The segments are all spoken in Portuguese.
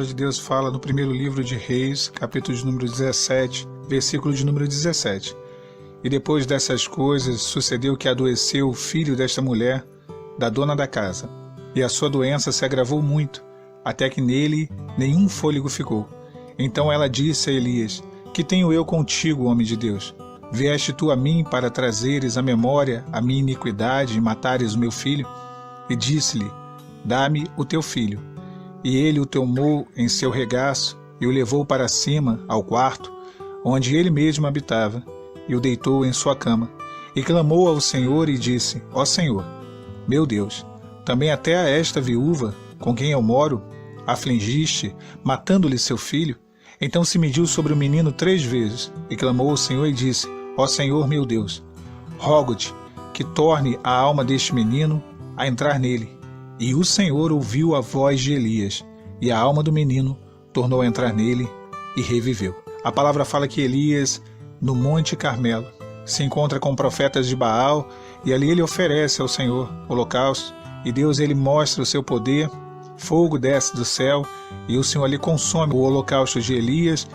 de Deus fala no primeiro livro de Reis, capítulo de número 17, versículo de número 17. E depois dessas coisas, sucedeu que adoeceu o filho desta mulher, da dona da casa, e a sua doença se agravou muito, até que nele nenhum fôlego ficou. Então ela disse a Elias: Que tenho eu contigo, homem de Deus? Vieste tu a mim para trazeres à memória a minha iniquidade e matares o meu filho? E disse-lhe: Dá-me o teu filho. E ele o tomou em seu regaço e o levou para cima, ao quarto, onde ele mesmo habitava, e o deitou em sua cama. E clamou ao Senhor e disse: Ó Senhor, meu Deus, também até a esta viúva, com quem eu moro, afligiste, matando-lhe seu filho? Então se mediu sobre o menino 3 vezes, e clamou ao Senhor e disse: Ó Senhor meu Deus, rogo-te que torne a alma deste menino a entrar nele. E o Senhor ouviu a voz de Elias, e a alma do menino tornou a entrar nele e reviveu. A palavra fala que Elias, no Monte Carmelo, se encontra com profetas de Baal, e ali ele oferece ao Senhor holocausto, e Deus ele mostra o seu poder, fogo desce do céu, e o Senhor ali consome o holocausto de Elias,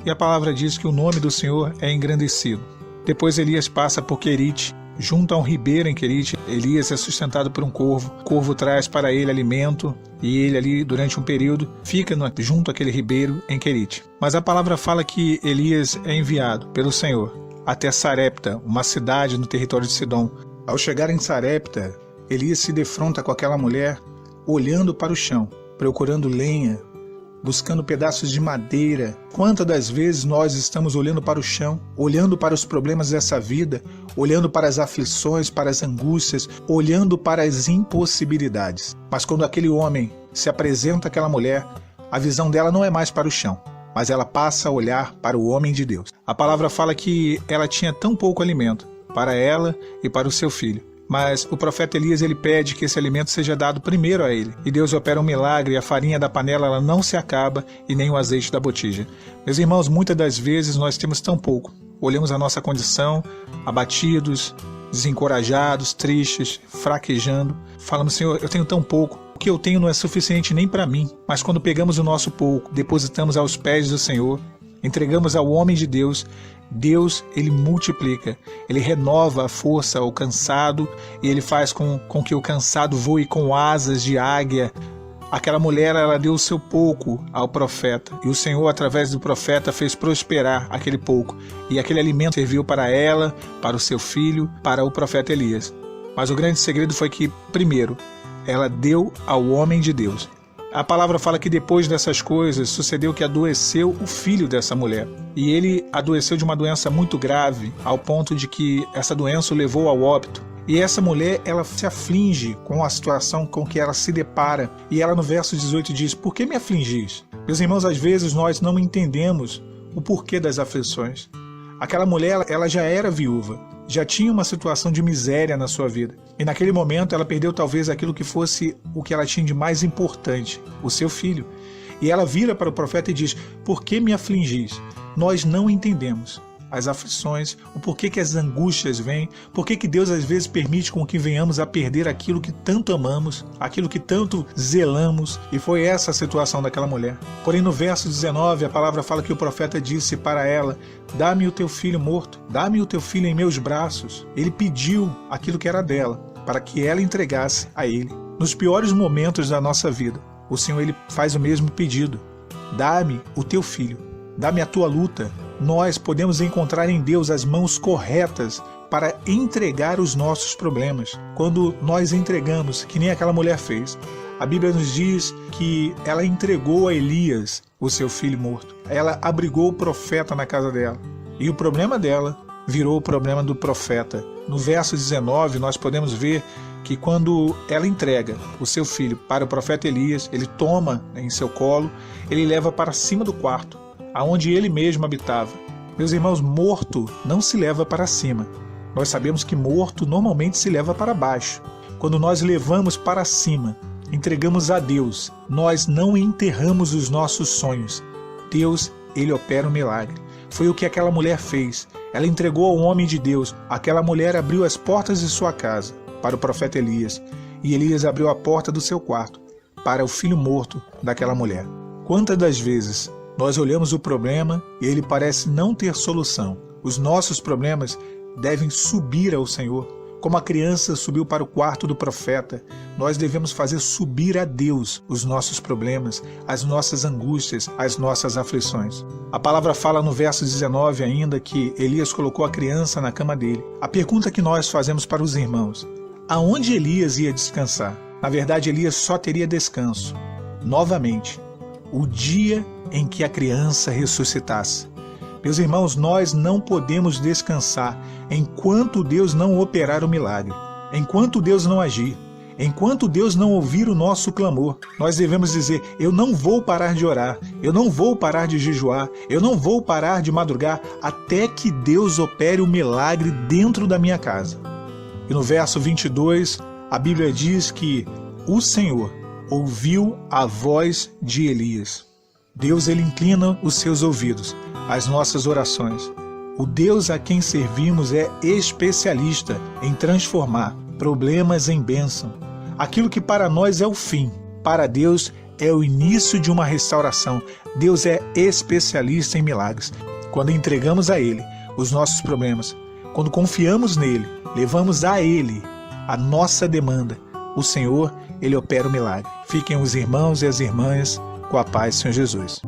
e a palavra diz que o nome do Senhor é engrandecido. Depois Elias passa por Querite, junto a um ribeiro em Querite. Elias é sustentado por um corvo, o corvo traz para ele alimento, e ele ali, durante um período, fica junto àquele ribeiro em Querite. Mas a palavra fala que Elias é enviado pelo Senhor até Sarepta, uma cidade no território de Sidom. Ao chegar em Sarepta, Elias se defronta com aquela mulher, olhando para o chão, procurando lenha, buscando pedaços de madeira. Quantas das vezes nós estamos olhando para o chão, olhando para os problemas dessa vida, olhando para as aflições, para as angústias, olhando para as impossibilidades. Mas quando aquele homem se apresenta àquela mulher, a visão dela não é mais para o chão, mas ela passa a olhar para o homem de Deus. A palavra fala que ela tinha tão pouco alimento para ela e para o seu filho. Mas o profeta Elias ele pede que esse alimento seja dado primeiro a ele. E Deus opera um milagre, a farinha da panela ela não se acaba e nem o azeite da botija. Meus irmãos, muitas das vezes nós temos tão pouco. Olhamos a nossa condição, abatidos, desencorajados, tristes, fraquejando. Falamos: Senhor, eu tenho tão pouco. O que eu tenho não é suficiente nem para mim. Mas quando pegamos o nosso pouco, depositamos aos pés do Senhor, entregamos ao homem de Deus, Deus, ele multiplica, ele renova a força ao cansado e ele faz com que o cansado voe com asas de águia. Aquela mulher, ela deu o seu pouco ao profeta e o Senhor, através do profeta, fez prosperar aquele pouco. E aquele alimento serviu para ela, para o seu filho, para o profeta Elias. Mas o grande segredo foi que, primeiro, ela deu ao homem de Deus. A palavra fala que depois dessas coisas sucedeu que adoeceu o filho dessa mulher. E ele adoeceu de uma doença muito grave, ao ponto de que essa doença o levou ao óbito. E essa mulher, ela se aflige com a situação com que ela se depara. E ela no verso 18 diz: Por que me afligis? Meus irmãos, às vezes nós não entendemos o porquê das aflições. Aquela mulher, ela já era viúva, já tinha uma situação de miséria na sua vida. E naquele momento ela perdeu talvez aquilo que fosse o que ela tinha de mais importante, o seu filho. E ela vira para o profeta e diz: Por que me afligis? Nós não entendemos as aflições, o porquê que as angústias vêm, porquê que Deus às vezes permite com que venhamos a perder aquilo que tanto amamos, aquilo que tanto zelamos. E foi essa a situação daquela mulher. Porém no verso 19 a palavra fala que o profeta disse para ela: Dá-me o teu filho morto, dá-me o teu filho em meus braços. Ele pediu aquilo que era dela, para que ela entregasse a ele. Nos piores momentos da nossa vida, o Senhor ele faz o mesmo pedido: Dá-me o teu filho, dá-me a tua luta. Nós podemos encontrar em Deus as mãos corretas para entregar os nossos problemas. Quando nós entregamos, que nem aquela mulher fez, a Bíblia nos diz que ela entregou a Elias o seu filho morto. Ela abrigou o profeta na casa dela. E o problema dela virou o problema do profeta. No verso 19 nós podemos ver que quando ela entrega o seu filho para o profeta Elias, ele toma em seu colo, ele leva para cima do quarto, aonde ele mesmo habitava. Meus irmãos, morto não se leva para cima. Nós sabemos que morto normalmente se leva para baixo. Quando nós levamos para cima, entregamos a Deus, nós não enterramos os nossos sonhos. Deus, ele opera um milagre. Foi o que aquela mulher fez. Ela entregou ao homem de Deus. Aquela mulher abriu as portas de sua casa para o profeta Elias. E Elias abriu a porta do seu quarto para o filho morto daquela mulher. Quantas das vezes nós olhamos o problema e ele parece não ter solução? Os nossos problemas devem subir ao Senhor. Como a criança subiu para o quarto do profeta, nós devemos fazer subir a Deus os nossos problemas, as nossas angústias, as nossas aflições. A palavra fala no verso 19 ainda que Elias colocou a criança na cama dele. A pergunta que nós fazemos para os irmãos: aonde Elias ia descansar? Na verdade, Elias só teria descanso, novamente, o dia em que a criança ressuscitasse. Meus irmãos, nós não podemos descansar enquanto Deus não operar o milagre, enquanto Deus não agir, enquanto Deus não ouvir o nosso clamor. Nós devemos dizer: eu não vou parar de orar, eu não vou parar de jejuar, eu não vou parar de madrugar até que Deus opere o milagre dentro da minha casa. E no verso 22, a Bíblia diz que o Senhor ouviu a voz de Elias. Deus, ele inclina os seus ouvidos às nossas orações. O Deus a quem servimos é especialista em transformar problemas em bênção. Aquilo que para nós é o fim, para Deus é o início de uma restauração. Deus é especialista em milagres. Quando entregamos a Ele os nossos problemas, quando confiamos nele, levamos a Ele a nossa demanda, o Senhor, ele opera o milagre. Fiquem os irmãos e as irmãs com a paz do Senhor Jesus.